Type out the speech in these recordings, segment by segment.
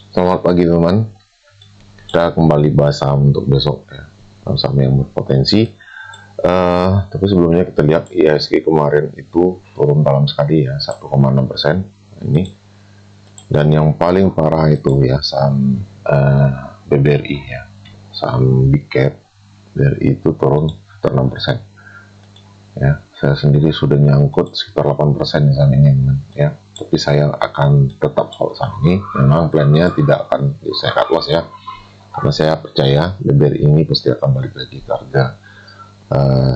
Selamat pagi teman, kita kembali bahas saham untuk besok ya, saham yang berpotensi. Tapi sebelumnya kita lihat IHSG kemarin itu turun dalam sekali ya, 1,6% ini. Dan yang paling parah itu ya saham BBRI ya, saham big cap BRI itu turun sekitar 6%. Ya, saya sendiri sudah nyangkut sekitar 8% di saham ini ya. Tapi saya akan tetap hold saham ini. Memang plannya tidak akan saya cut loss ya, karena saya percaya BBRI ini pasti akan balik lagi ke harga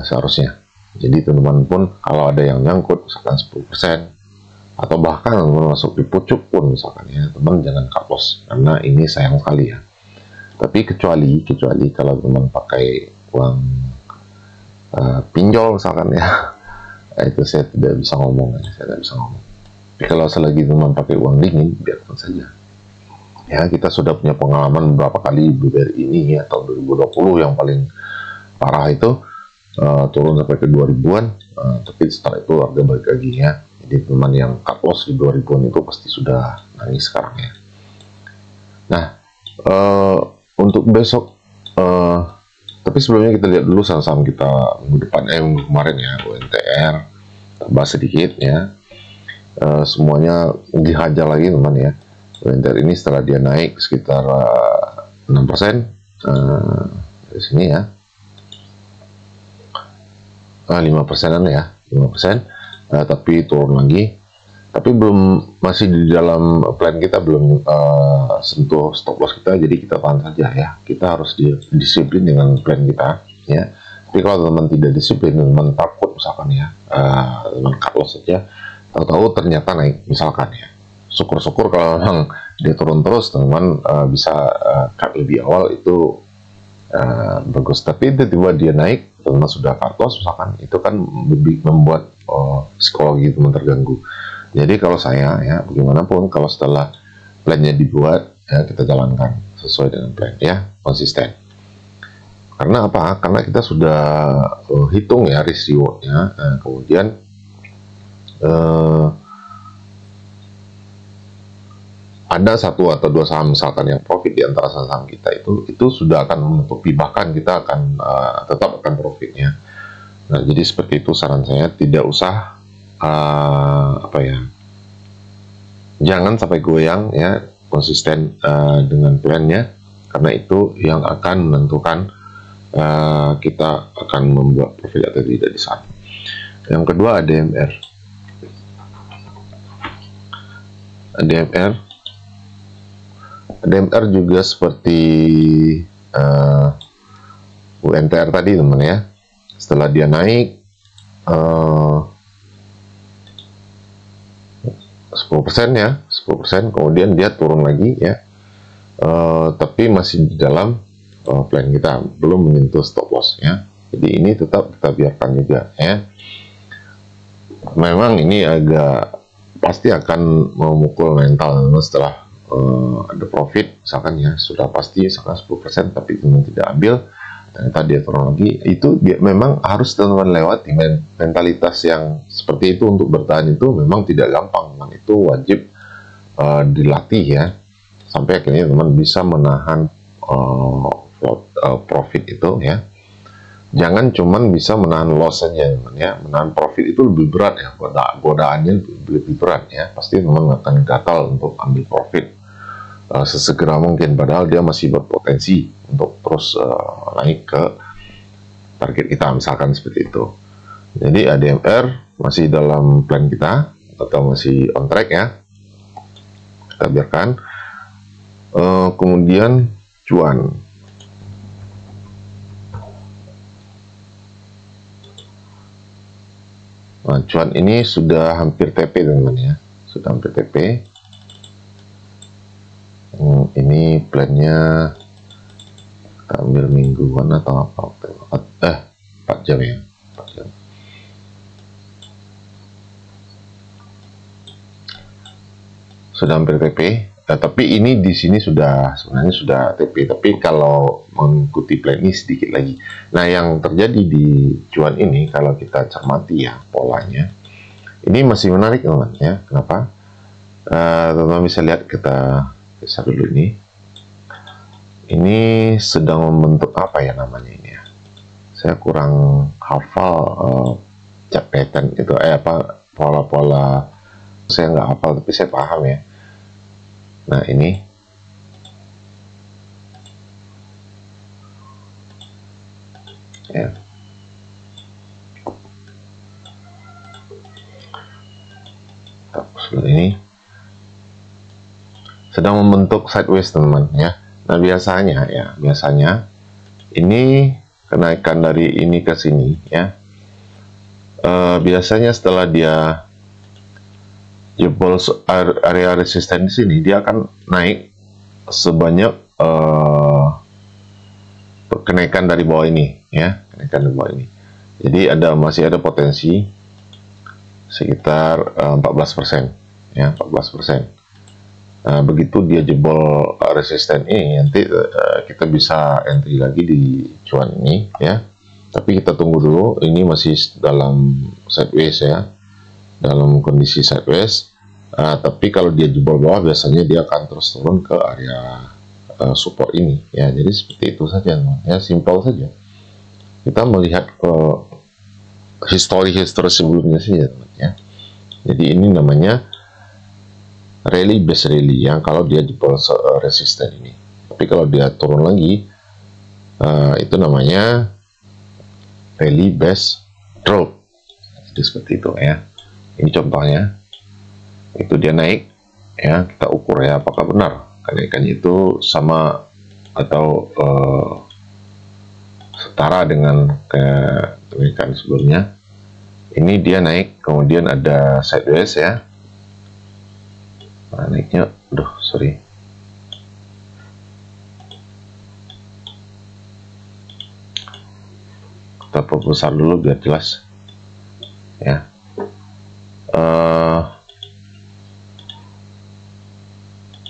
seharusnya. Jadi teman-teman pun kalau ada yang nyangkut misalkan 10% atau bahkan masuk di pucuk pun misalkan ya, teman jangan cut loss karena ini sayang sekali ya. Tapi kecuali kalau teman pakai uang pinjol misalkan ya, itu saya tidak bisa ngomong ya, saya tidak bisa ngomong. Tapi kalau selagi teman pakai uang dingin, biarkan saja. Ya, kita sudah punya pengalaman beberapa kali BBRI ini ya, tahun 2020 yang paling parah itu turun sampai ke 2000-an, tapi setelah itu harga balik lagi ya. Jadi teman yang cut loss di 2000-an itu pasti sudah nangis sekarang ya. Nah, untuk besok, tapi sebelumnya kita lihat dulu saham-saham kita minggu depan, minggu kemarin ya, UNTR, tambah sedikit ya. Semuanya dihajar lagi teman ya. UNTR ini setelah dia naik sekitar 6% di sini ya, 5%an ya, 5%, tapi turun lagi. Tapi masih di dalam plan kita, belum sentuh stop loss kita, jadi kita tahan saja ya. Kita harus disiplin dengan plan kita ya. Tapi kalau teman tidak disiplin, teman takut misalkan ya, teman cut loss saja, tahu-tahu ternyata naik misalkan ya. Syukur-syukur kalau memang dia turun terus, teman bisa cut lebih awal, itu bagus. Tapi tiba-tiba dia naik, teman sudah cut loss misalkan, itu kan lebih membuat psikologi teman terganggu. Jadi kalau saya ya, bagaimanapun kalau setelah plannya dibuat ya, kita jalankan sesuai dengan plan ya, konsisten. Karena apa? Karena kita sudah hitung ya risk rewardnya, kemudian ada satu atau dua saham misalkan yang profit di antara saham kita itu sudah akan menutupi, bahkan kita akan tetap akan profitnya. Nah, jadi seperti itu saran saya, tidak usah jangan sampai goyang ya, konsisten dengan plannya, karena itu yang akan menentukan kita akan membuat profit atau tidak di saham. Yang kedua ADMR juga seperti UNTR tadi teman ya. Setelah dia naik 10% ya, 10%, kemudian dia turun lagi ya, tapi masih di dalam plan kita, belum menyentuh stop loss ya. Jadi ini tetap kita biarkan juga ya. Memang ini agak pasti akan memukul mental setelah ada profit misalkan ya, sudah pasti misalkan 10%, tapi teman tidak ambil, ternyata dia turun lagi. Itu dia memang harus teman lewati mentalitas yang seperti itu. Untuk bertahan itu memang tidak gampang, teman, itu wajib dilatih ya, sampai akhirnya teman bisa menahan profit itu ya. Jangan cuman bisa menahan loss saja teman ya, menahan profit itu lebih berat ya, godaannya lebih berat ya. Pasti teman akan gatal untuk ambil profit sesegera mungkin, padahal dia masih berpotensi untuk terus naik ke target kita misalkan seperti itu. Jadi ADMR masih dalam plan kita atau masih on track ya, kita biarkan. Kemudian cuan. Nah, cuan ini sudah hampir TP teman-teman ya, sudah hampir TP. Ini plannya kita ambil mingguan atau apa? 4 jam ya, 4 jam. Sudah hampir TP. Tapi ini di sini sebenarnya sudah TP, tapi kalau mengikuti plan ini sedikit lagi. Nah, yang terjadi di cuan ini kalau kita cermati ya polanya, ini masih menarik teman ya. Kenapa? Teman-teman bisa lihat, kita Geser dulu ini. Ini sedang membentuk apa ya namanya ini ya? Saya kurang hafal chart pattern itu apa pola-pola, saya nggak hafal tapi saya paham ya. Nah ini ya. Ini sedang membentuk sideways teman ya. Nah biasanya ini kenaikan dari ini ke sini ya. Biasanya setelah dia jebol area resisten di sini, dia akan naik sebanyak kenaikan dari bawah ini ya, kenaikan dari bawah ini. Jadi masih ada potensi sekitar 14% ya, 14%. Begitu dia jebol resisten ini, nanti kita bisa entry lagi di cuan ini ya. Tapi kita tunggu dulu, ini masih dalam sideways ya, dalam kondisi sideways. Tapi kalau dia jebol bawah, biasanya dia akan terus turun ke area support ini ya. Jadi seperti itu saja ya, simpel saja. Kita melihat histori sebelumnya saja teman ya. Jadi ini namanya rally base rally yang kalau dia jebol resisten ini. Tapi kalau dia turun lagi, itu namanya rally base drop. Jadi seperti itu ya. Ini contohnya, itu dia naik ya, kita ukur ya apakah benar kenaikannya itu sama atau setara dengan kenaikan sebelumnya. Ini dia naik, kemudian ada sideways ya. Nah, naiknya, sorry. Kita perbesar dulu biar jelas ya.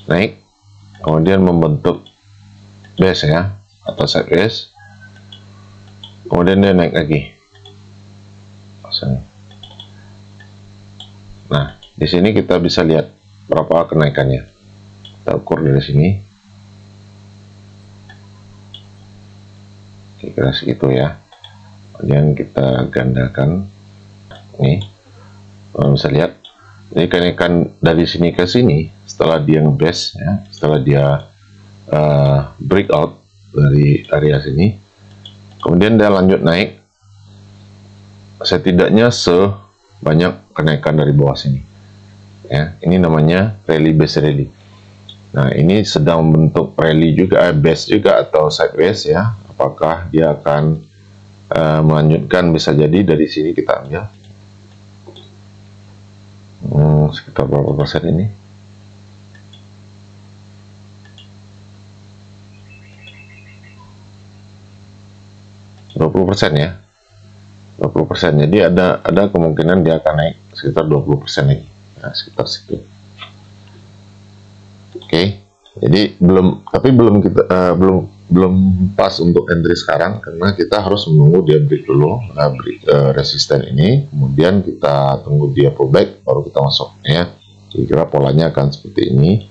Naik, kemudian membentuk base ya, atau sideways, kemudian dia naik lagi. Nah, di sini kita bisa lihat berapa kenaikannya. Kita ukur dari sini. Kira-kira segitu ya. Kemudian kita gandakan. Nih, bisa lihat. Jadi kenaikan dari sini ke sini setelah dia nge-base ya, setelah dia breakout dari area sini, kemudian dia lanjut naik setidaknya sebanyak kenaikan dari bawah sini ya. Ini namanya rally base rally. Nah ini sedang membentuk rally juga, base juga atau sideways ya. Apakah dia akan melanjutkan? Bisa jadi dari sini kita ambil sekitar berapa persen ini? 20% ya, 20%. Jadi ada kemungkinan dia akan naik sekitar 20% lagi, nah, sekitar situ. Oke, jadi belum kita belum pas untuk entry sekarang karena kita harus menunggu dia break dulu, break resisten ini, kemudian kita tunggu dia pullback baru kita masuk ya. Kira-kira polanya akan seperti ini,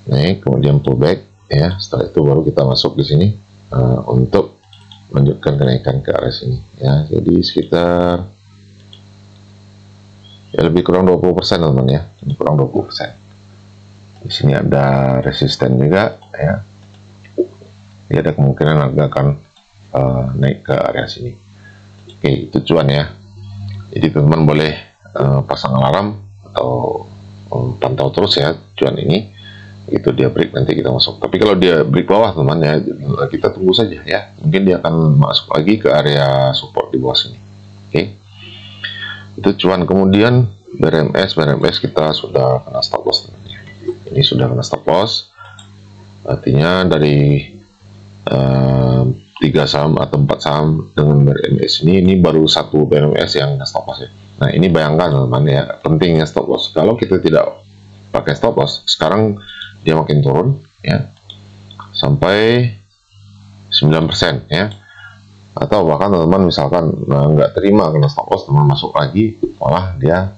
naik kemudian pullback ya. Setelah itu baru kita masuk di sini untuk melanjutkan kenaikan ke arah sini ya. Jadi sekitar ya lebih kurang 20% teman ya, lebih kurang 20%. Di sini ada resisten juga ya. Jadi ada kemungkinan harga akan naik ke area sini. Oke, itu cuan ya. Jadi teman-teman boleh pasang alarm atau pantau terus ya cuan ini. Itu dia break, nanti kita masuk. Tapi kalau dia break bawah teman ya, kita tunggu saja ya. Mungkin dia akan masuk lagi ke area support di bawah sini. Oke, itu cuan. Kemudian BRMS kita sudah kena stop loss teman ya. Ini sudah kena stop loss, artinya dari 3 saham atau 4 saham dengan BRMS ini baru 1 BRMS yang kena stop loss ya. Nah ini bayangkan teman ya, pentingnya stop loss. Kalau kita tidak pakai stop loss, sekarang dia makin turun ya sampai 9% ya, atau bahkan teman-teman misalkan nggak terima kena stop loss, teman masuk lagi, malah dia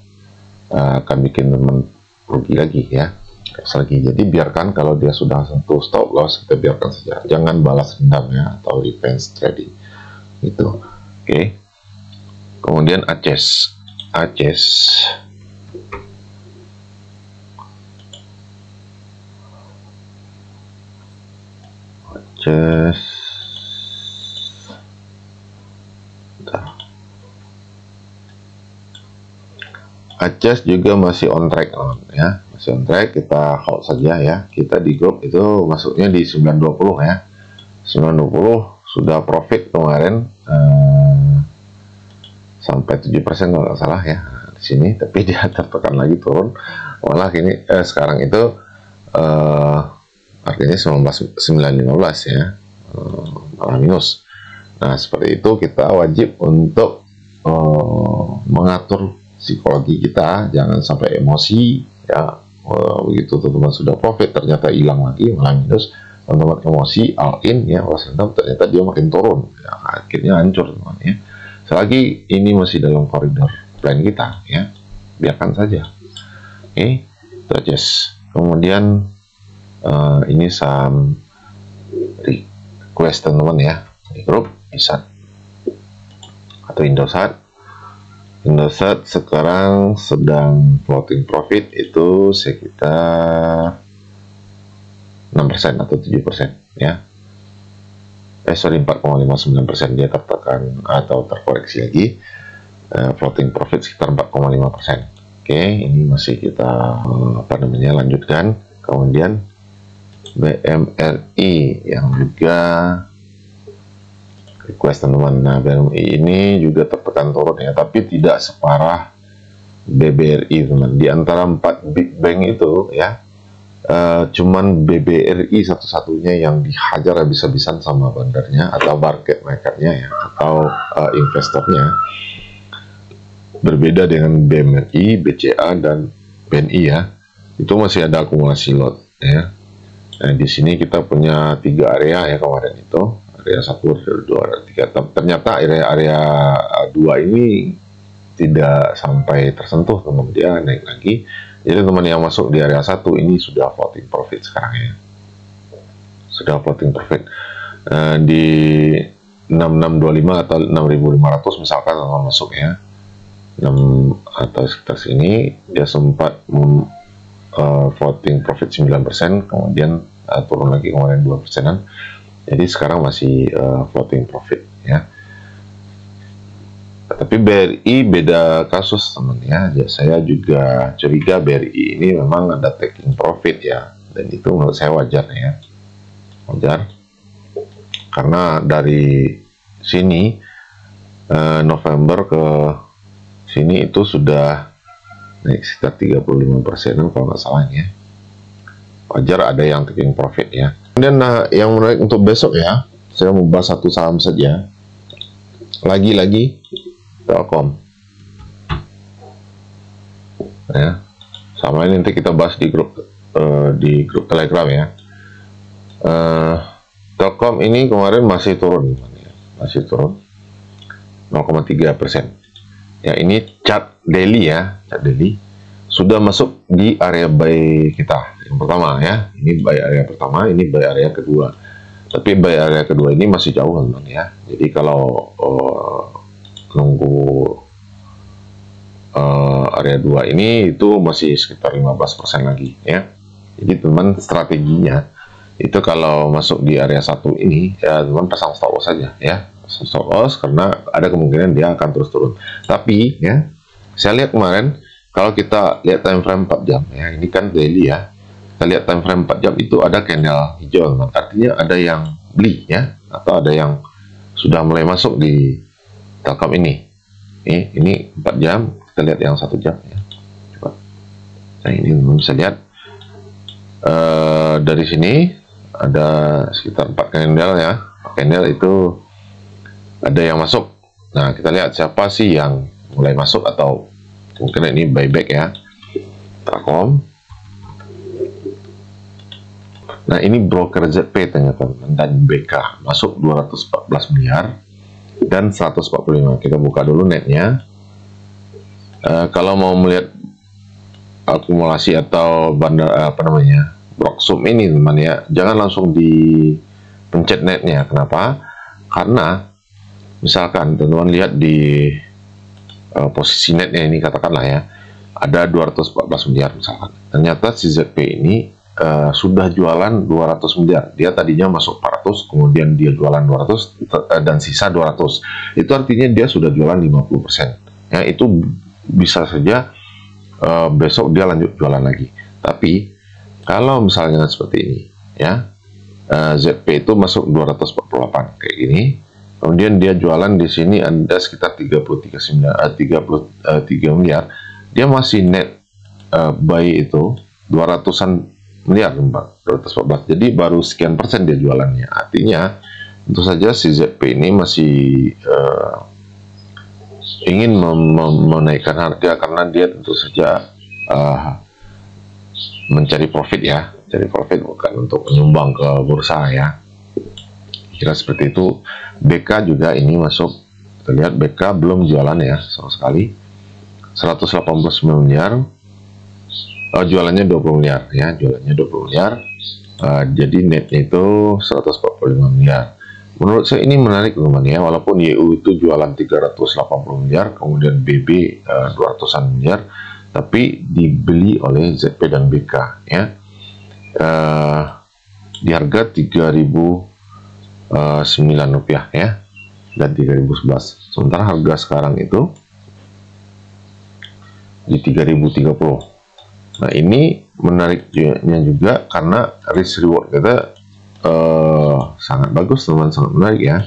akan bikin teman rugi lagi ya, lagi. Jadi biarkan kalau dia sudah sentuh stop loss, kita biarkan saja, jangan balas dendam ya, atau revenge trading itu. Oke. Kemudian Aces Aces juga masih on track ya, masih on track. Kita hold saja ya. Kita di grup itu masuknya di 920 ya, 920 sudah profit kemarin sampai 7% kalau nggak salah ya di sini, tapi dia tertekan lagi turun, malah ini sekarang itu harganya 19.915 ya, malah minus. Nah seperti itu kita wajib untuk mengatur psikologi kita, jangan sampai emosi ya. Begitu teman-teman sudah profit ternyata hilang lagi malah minus, teman-teman emosi all in ya, ternyata dia makin turun ya, akhirnya hancur teman ya. Selagi ini masih dalam koridor plan kita ya, biarkan saja. Oke, itu aja. Kemudian ini saham request teman-teman ya, di grup ISAT atau Indosat. Indosat sekarang sedang floating profit itu sekitar 6% atau 7% ya. Sorry, 4,59%, dia tertekan atau terkoreksi lagi. Floating profit sekitar 4,5%. Oke, ini masih kita lanjutkan. Kemudian BMRI yang juga request teman-teman. Nah, BMRI ini juga tertekan turun ya, tapi tidak separah BBRI teman. Di antara 4 big bank itu ya, cuman BBRI satu-satunya yang dihajar habis-habisan sama bandarnya atau market makernya ya, atau investornya. Berbeda dengan BMRI, BCA dan BNI ya, itu masih ada akumulasi lot ya. Nah di sini kita punya 3 area ya kemarin itu, area 1, area 2, area 3. Ternyata area 2 ini tidak sampai tersentuh teman, dia naik lagi. Jadi teman yang masuk di area 1 ini sudah floating profit sekarang ya, sudah floating profit di 6625 atau 6500 misalkan teman masuk ya, 6 atau sekitar sini. Dia sempat floating profit 9%, kemudian turun lagi kemarin 2%-an, jadi sekarang masih floating profit ya. Tapi BRI beda kasus teman ya. Saya juga curiga BRI ini memang ada taking profit ya, dan itu menurut saya wajar ya, wajar karena dari sini November ke sini itu sudah naik sekitar 35%-an kalau nggak salah ya. Wajar ada yang taking profit ya. Kemudian yang menarik untuk besok ya, saya mau bahas satu saham saja, lagi-lagi Telkom ya. Sama ini nanti kita bahas di grup Telegram ya. Telkom ini kemarin masih turun ya, masih turun 0,3%. Ya ini chart daily ya, chart daily sudah masuk di area buy kita yang pertama ya. Ini buy area pertama, ini buy area kedua. Tapi buy area kedua ini masih jauh teman ya. Jadi kalau nunggu area 2 ini itu masih sekitar 15% lagi ya. Jadi teman strateginya itu kalau masuk di area 1 ini ya teman pasang stop loss saja ya, stop loss, karena ada kemungkinan dia akan terus turun. Tapi ya saya lihat kemarin kalau kita lihat time frame 4 jam ya, ini kan daily ya, kita lihat time frame 4 jam itu ada candle hijau teman. Artinya ada yang beli ya, atau ada yang sudah mulai masuk di Telkom ini. Ini 4 jam, kita lihat yang 1 jam ya. Coba. Nah ini teman bisa lihat dari sini ada sekitar 4 candle ya. Candle itu ada yang masuk. Nah kita lihat siapa sih yang mulai masuk, atau mungkin ini buyback ya, Telkom. Nah ini broker ZP ternyata dan BK masuk 214 miliar dan 145. Kita buka dulu netnya. Kalau mau melihat akumulasi atau bandar apa namanya Broksum ini teman ya, jangan langsung dipencet netnya. Kenapa? Karena misalkan teman-teman lihat di posisi netnya ini, katakanlah ya ada 214 miliar misalkan, ternyata si ZP ini sudah jualan 200 miliar. Dia tadinya masuk 400, kemudian dia jualan 200 dan sisa 200. Itu artinya dia sudah jualan 50%. Ya, itu bisa saja besok dia lanjut jualan lagi. Tapi kalau misalnya seperti ini ya, ZP itu masuk 248 kayak gini. Kemudian dia jualan di sini ada sekitar 33 miliar. Dia masih net buy itu 200-an miliar, 214. Jadi baru sekian persen dia jualannya. Artinya tentu saja si ZP ini masih ingin menaikkan harga karena dia tentu saja mencari profit ya, mencari profit bukan untuk menyumbang ke bursa ya. Kira seperti itu. BK juga ini masuk, kita lihat BK belum jualan ya sama sekali, 189 miliar. Jualannya 20 miliar ya, jualannya 20 miliar. Jadi netnya itu 145 miliar. Menurut saya ini menarik teman ya, walaupun YU itu jualan 380 miliar, kemudian BB 200-an miliar, tapi dibeli oleh ZP dan BK ya. Di harga 3.009 rupiah ya, dan 3.011. Sementara harga sekarang itu di 3.030. Nah, ini menariknya juga karena risk reward kita sangat bagus teman, sangat menarik ya.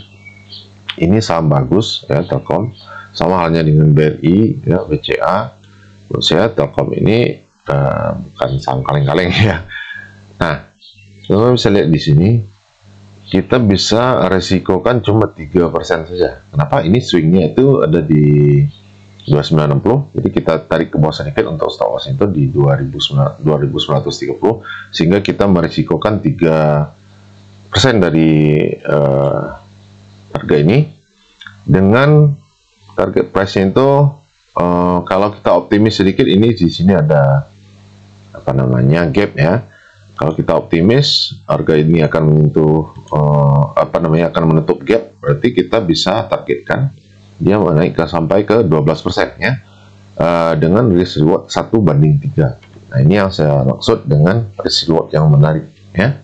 Ini saham bagus ya, Telkom, sama halnya dengan BRI ya, BCA. Menurut saya Telkom ini bukan saham kaleng-kaleng ya. Nah, teman bisa lihat di sini, kita bisa resikokan cuma 3% saja. Kenapa? Ini swingnya itu ada di 2960, jadi kita tarik ke bawah sedikit untuk stop loss itu di 2930, sehingga kita merisikokan 3% dari harga ini. Dengan target price-nya itu kalau kita optimis sedikit, ini di sini ada apa namanya gap ya. Kalau kita optimis harga ini akan menyentuh akan menutup gap, berarti kita bisa targetkan dia menaik sampai ke 12% ya, dengan risk reward 1:3. Nah, ini yang saya maksud dengan risk reward yang menarik ya.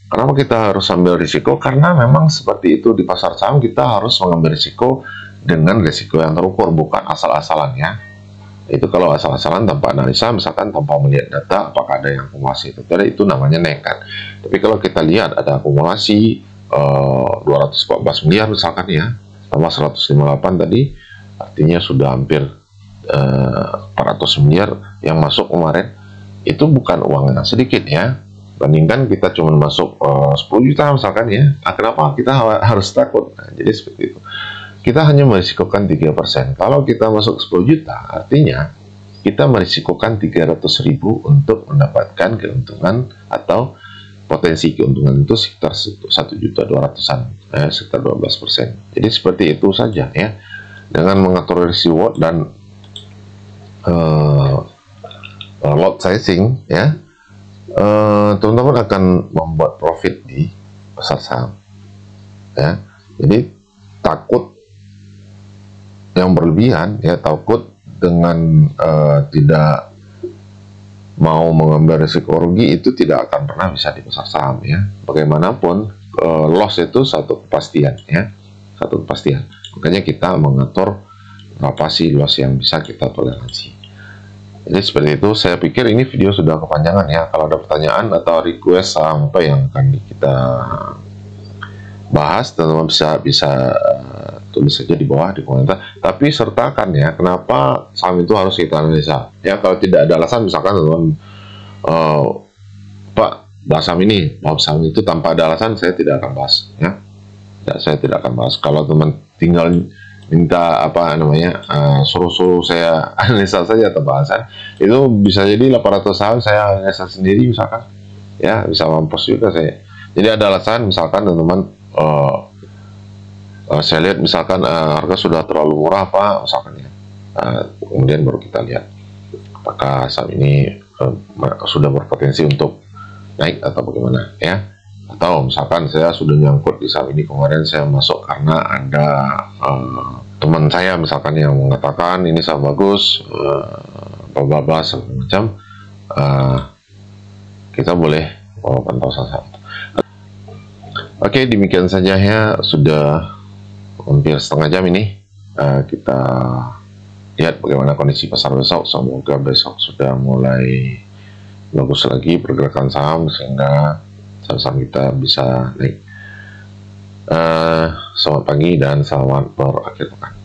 Kenapa kita harus ambil risiko? Karena memang seperti itu di pasar saham, kita harus mengambil risiko dengan risiko yang terukur, bukan asal-asalan ya. Itu kalau asal-asalan tanpa analisa, misalkan tanpa melihat data apakah ada yang akumulasi itu namanya nekat. Tapi kalau kita lihat ada akumulasi 214 miliar misalkan ya, tambah 158 tadi, artinya sudah hampir 400 miliar yang masuk kemarin. Itu bukan uang yang sedikit ya, bandingkan kita cuma masuk 10 juta misalkan ya. Kenapa kita harus takut? Nah, jadi seperti itu, kita hanya merisikokan 3%. Kalau kita masuk 10 juta, artinya kita merisikokan 300.000 untuk mendapatkan keuntungan, atau potensi keuntungan itu sekitar 1.200.000-an, sekitar 12%. Jadi seperti itu saja ya. Dengan mengatur risk reward dan lot sizing ya, teman-teman akan membuat profit di pasar saham ya. Jadi takut yang berlebihan ya, takut dengan tidak mau mengambil risiko rugi, itu tidak akan pernah bisa di pasar saham ya. Bagaimanapun loss itu satu kepastian ya, satu kepastian. Makanya kita mengatur berapa sih loss yang bisa kita toleransi. Jadi seperti itu. Saya pikir ini video sudah kepanjangan ya. Kalau ada pertanyaan atau request saham apa yang akan kita bahas, teman-teman bisa tulis saja di bawah di komentar. Tapi sertakan ya, kenapa saham itu harus kita analisa ya. Kalau tidak ada alasan, misalkan teman-teman Pak, bahas saham ini, bahas saham itu tanpa ada alasan, saya tidak akan bahas ya. Saya tidak akan bahas. Kalau teman tinggal minta apa namanya suruh saya analisa saja atau bahasan, itu bisa jadi 800 saham saya analisa sendiri misalkan ya, bisa mampus juga saya. Jadi ada alasan, misalkan teman-teman saya lihat misalkan harga sudah terlalu murah Pak, misalkan ya, kemudian baru kita lihat apakah saham ini sudah berpotensi untuk naik atau bagaimana ya. Atau misalkan saya sudah nyangkut di saham ini, kemarin saya masuk karena ada teman saya misalkan yang mengatakan ini saham bagus, bla bla segala macam, kita boleh pantau saham. Oke, demikian saja ya, sudah hampir setengah jam ini. Kita lihat bagaimana kondisi pasar besok. Semoga besok sudah mulai bagus lagi pergerakan saham sehingga saham kita bisa naik. Selamat pagi dan selamat berakhir pekan.